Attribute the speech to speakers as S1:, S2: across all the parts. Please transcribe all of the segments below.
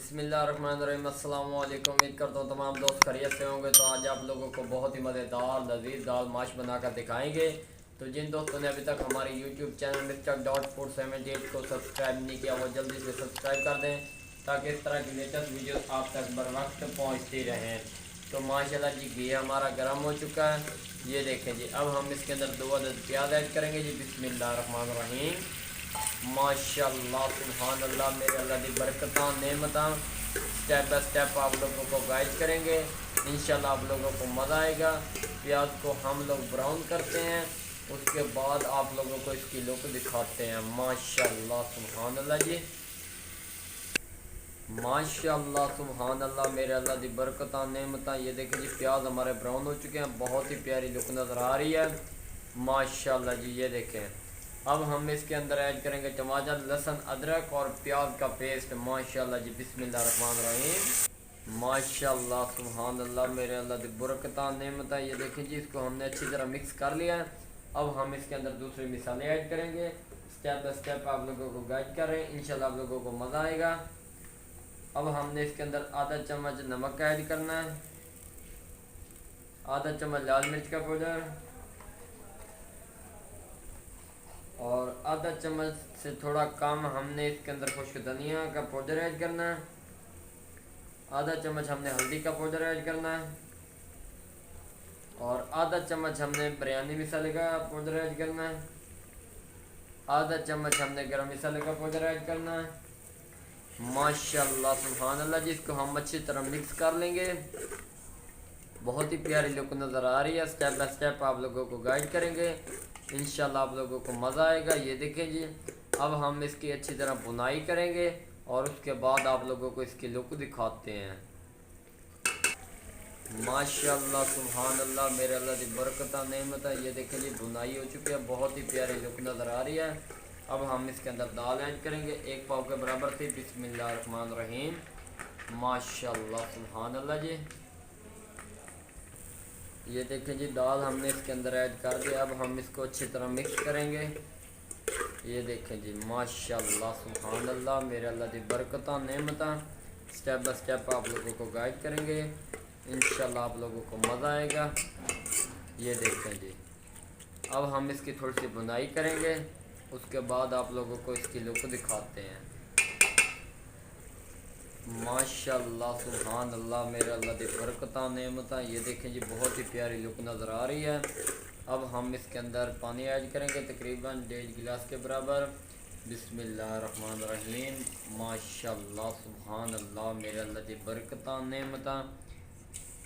S1: बिस्मिल्लाहिर्रहमानिर्रहीम। अस्सलाम वालेकुम। उम्मीद करता हूँ तमाम दोस्त खैरियत से होंगे। तो आज आप लोगों को बहुत ही मज़ेदार लजीज दाल माश बनाकर दिखाएंगे। तो जिन दोस्तों ने अभी तक हमारे यूट्यूब चैनल Mr.Food78 को सब्सक्राइब नहीं किया वो जल्दी से सब्सक्राइब कर दें ताकि इस तरह की लेटेस्ट वीडियो आप तक बर वक्त पहुँचती रहें। तो माशाल्लाह जी घी हमारा गर्म हो चुका है। ये देखें जी, अब हम इसके अंदर 2 अदद प्याज ऐड करेंगे जी। बिस्मिल्लाहिर्रहमानिर्रहीम। माशाल्लाह सुभान अल्लाह, मेरे अल्लाह की बरकतां नेमतां स्टेप बाय स्टेप आप लोगों को गाइड करेंगे। इंशाल्लाह आप लोगों को मज़ा आएगा। प्याज को हम लोग ब्राउन करते हैं, उसके बाद आप लोगों को इसकी लुक दिखाते हैं। माशाल्लाह सुभान अल्लाह जी, माशाल्लाह सुभान अल्लाह, मेरे अल्लाह की बरकतां नेमतां। ये देखें जी, प्याज हमारे ब्राउन हो चुके हैं, बहुत ही प्यारी लुक नज़र आ रही है माशाल्लाह जी। ये देखें, अब हम इसके अंदर ऐड करेंगे टमाटर, लहसुन, अदरक और प्याज का पेस्ट। माशाल्लाह जी, बिस्मिल्लाहिर्रहमानिर्रहीम। माशाल्लाह सुभान अल्लाह, मेरे अल्लाह की बरकतां नेमतां। ये देखें जी, इसको हमने अच्छी तरह मिक्स कर लिया है। अब हम इसके अंदर दूसरे मसाले ऐड करेंगे। स्टेप बाय स्टेप आप लोगों को गाइड कर रहे हैं, इंशाल्लाह आप लोगों को मज़ा आएगा। अब हमने इसके अंदर आधा चम्मच नमक ऐड करना है, आधा चम्मच लाल मिर्च का पाउडर और आधा चम्मच से थोड़ा कम हमने इसके अंदर खुश्क धनिया का पाउडर ऐड करना है। आधा चम्मच हमने हल्दी का पाउडर ऐड करना है और आधा चम्मच हमने बिरयानी मसाले का पाउडर ऐड करना है। आधा चम्मच हमने गरम मसाले का पाउडर ऐड करना है। माशाल्लाह सुभान अल्लाह जी, इसको हम अच्छी तरह मिक्स कर लेंगे। बहुत ही प्यारी लुक नज़र आ रही है। स्टेप बाय स्टेप आप लोगों को गाइड करेंगे, इंशाल्लाह आप लोगों को मज़ा आएगा। ये देखें जी, अब हम इसकी अच्छी तरह बुनाई करेंगे और उसके बाद आप लोगों को इसकी लुक दिखाते हैं। माशाल्लाह सुभान अल्लाह, मेरे अल्लाह की बरकतां नेमत है। ये देखें जी, बुनाई हो चुकी है, बहुत ही प्यारी लुक नज़र आ रही है। अब हम इसके अंदर दाल ऐड करेंगे, 1 पाव के बराबर थी। बिस्मिल्लाहिर्रहमानिर्रहीम। माशाल्लाह सुभान अल्लाह जी, ये देखें जी, दाल हमने इसके अंदर ऐड कर दिया। अब हम इसको अच्छी तरह मिक्स करेंगे। ये देखें जी, माशाल्लाह सुभान अल्लाह, मेरे अल्लाह की बरकतां नेमतां। स्टेप बाय स्टेप आप लोगों को गाइड करेंगे, इंशाल्लाह आप लोगों को मज़ा आएगा। ये देखें जी, अब हम इसकी थोड़ी सी बुनाई करेंगे, उसके बाद आप लोगों को इसकी लुक दिखाते हैं। माशाल्लाह सुभान अल्लाह, मेरे अल्लाह की बरकतां नेमतां। ये देखें जी, बहुत ही प्यारी लुक नज़र आ रही है। अब हम इसके अंदर पानी ऐड करेंगे, तकरीबन 1.5 गिलास के बराबर। बिस्मिल्लाहिर्रहमानिर्रहीम। माशाल्लाह सुभान अल्लाह, मेरे अल्लाह की बरकतां नेमतां।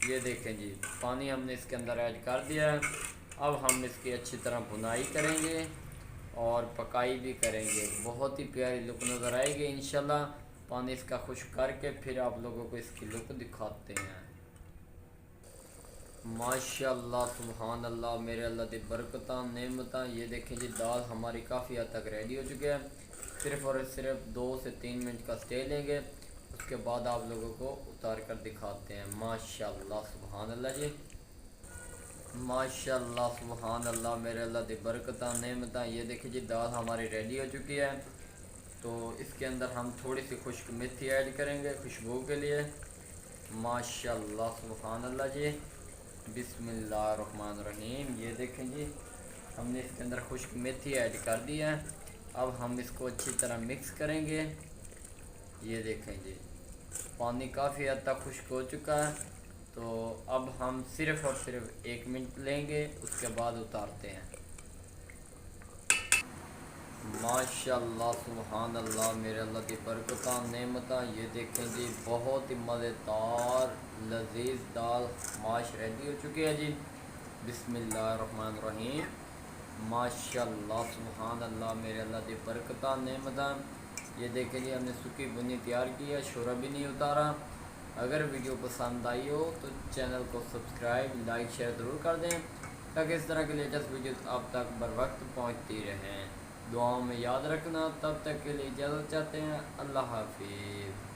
S1: ये देखें जी, पानी हमने इसके अंदर ऐड कर दिया है। अब हम इसकी अच्छी तरह बुनाई करेंगे और पकाई भी करेंगे। बहुत ही प्यारी लुक नज़र आएगी इंशाल्लाह। पानी इसका खुश्क करके फिर आप लोगों को इसकी लुक दिखाते हैं। माशाल्लाह सुभान अल्लाह, मेरे अल्लाह की बरकतां नेमतां। ये देखें जी, दाल हमारी काफ़ी हद तक रेडी हो चुकी है। सिर्फ़ और सिर्फ 2 से 3 मिनट का स्टे लेंगे, उसके बाद आप लोगों को उतार कर दिखाते हैं। माशाल्लाह सुभान अल्लाह जी, माशाल्लाह सुभान अल्लाह, मेरे अल्लाह की बरकतां नेमतां। ये देखिए जी, दाल हमारी रेडी हो चुकी है। तो इसके अंदर हम थोड़ी सी खुश्क मेथी ऐड करेंगे खुशबू के लिए। माशाल्लाह सुभान अल्लाह जी, बिस्मिल्लाहिर्रहमानिर्रहीम। ये देखें जी, हमने इसके अंदर खुश्क मेथी ऐड कर दी है। अब हम इसको अच्छी तरह मिक्स करेंगे। ये देखें जी, पानी काफ़ी हद तक खुश्क हो चुका है। तो अब हम सिर्फ़ और सिर्फ 1 मिनट लेंगे, उसके बाद उतारते हैं। माशाल्लाह सुभान अल्लाह, मेरे अल्लाह की बरकतां नेमतां। ये देखें जी, बहुत ही मज़ेदार लजीज दाल माश रेडी हो चुकी है जी। बिस्मिल्लाहिर्रहमानिर्रहीम। माशाल्लाह सुभान अल्लाह, मेरे अल्लाह की बरकतां नेमतां। ये देखें जी, हमने सूखी बुनी तैयार की है, शोरा भी नहीं उतारा। अगर वीडियो पसंद आई हो तो चैनल को सब्सक्राइब, लाइक, शेयर ज़रूर कर दें ताकि इस तरह के लेटेस्ट वीडियो आप तक बर वक्त पहुँचती रहें। दुआओं में याद रखना। तब तक के लिए इजाज़त चाहते हैं। अल्लाह हाफिज़।